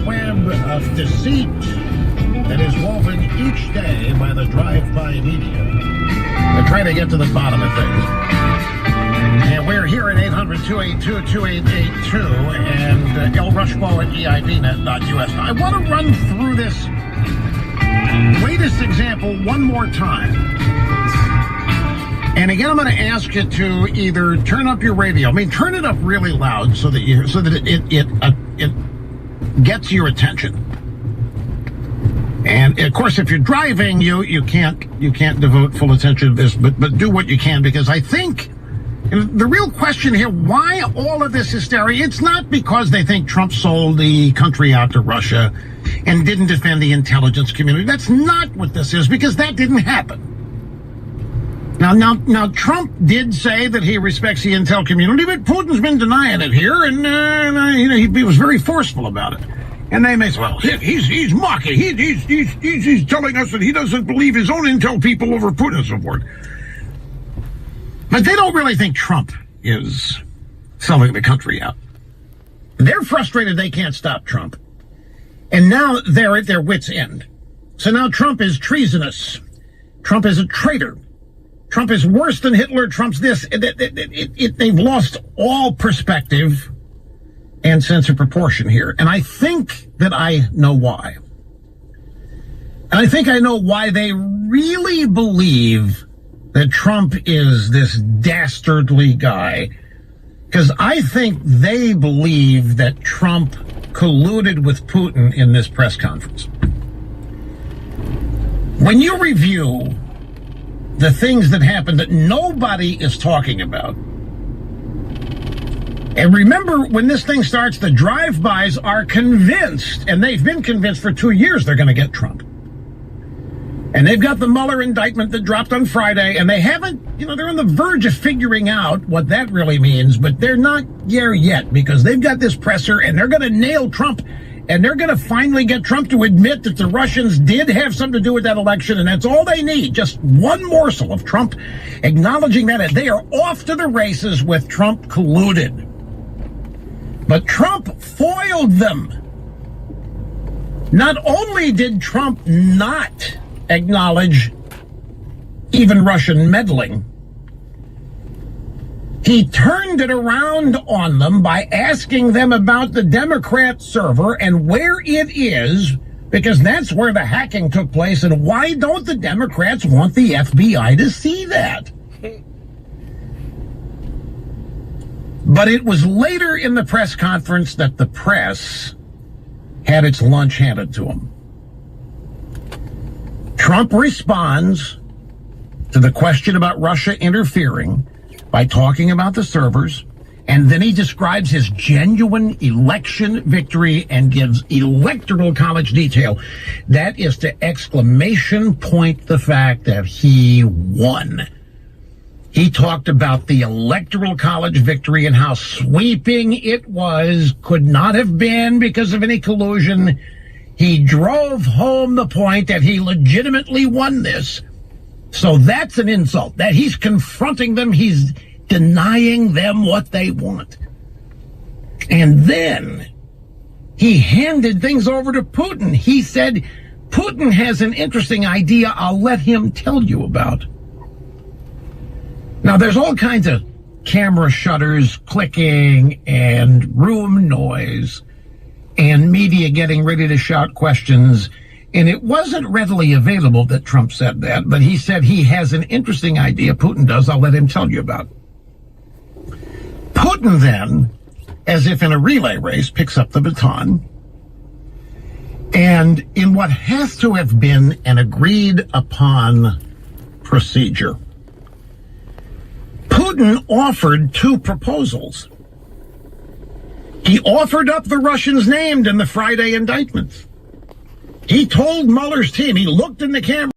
web of deceit that is woven each day by the drive-by media. They're trying to get to the bottom of things. And we're here at 800-282-2882 and El Rushmo at EIVnet.us. I want to run through this latest example one more time. And again, I'm going to ask you to either turn up your radio. I mean, turn it up really loud so that it gets your attention. And of course, if you're driving, you can't devote full attention to this, but do what you can, because I think the real question here, why all of this hysteria? It's not because they think Trump sold the country out to Russia and didn't defend the intelligence community. That's not what this is, because that didn't happen. Now, Trump did say that he respects the intel community, but Putin's been denying it here, and he was very forceful about it. And they may say, well, he's mocking. He's telling us that he doesn't believe his own intel people over Putin and so forth. But they don't really think Trump is selling the country out. They're frustrated they can't stop Trump. And now they're at their wits' end. So now Trump is treasonous. Trump is a traitor. Trump is worse than Hitler. Trump's this. They've lost all perspective and sense of proportion here. And I think that I know why. And I think I know why they really believe that Trump is this dastardly guy. Because I think they believe that Trump colluded with Putin in this press conference. When you review the things that happened that nobody is talking about, and remember, when this thing starts, the drive-bys are convinced, and they've been convinced for 2 years they're going to get Trump. And they've got the Mueller indictment that dropped on Friday, and they haven't, they're on the verge of figuring out what that really means, but they're not there yet, because they've got this presser, and they're going to nail Trump, and they're going to finally get Trump to admit that the Russians did have something to do with that election, and that's all they need, just one morsel of Trump acknowledging that, and they are off to the races with Trump colluded. But Trump foiled them. Not only did Trump not acknowledge even Russian meddling, he turned it around on them by asking them about the Democrat server and where it is, because that's where the hacking took place, and why don't the Democrats want the FBI to see that? But it was later in the press conference that the press had its lunch handed to him. Trump responds to the question about Russia interfering by talking about the servers, and then he describes his genuine election victory and gives electoral college detail. That is to exclamation point the fact that he won. He talked about the electoral college victory and how sweeping it was, could not have been because of any collusion. He drove home the point that he legitimately won this. So that's an insult. That he's confronting them, he's denying them what they want. And then he handed things over to Putin. He said, Putin has an interesting idea I'll let him tell you about. Now, there's all kinds of camera shutters clicking and room noise and media getting ready to shout questions. And it wasn't readily available that Trump said that, but he said he has an interesting idea. Putin does. I'll let him tell you about. Putin then, as if in a relay race, picks up the baton. And in what has to have been an agreed upon procedure, Putin offered two proposals. He offered up the Russians named in the Friday indictments. He told Mueller's team, he looked in the camera,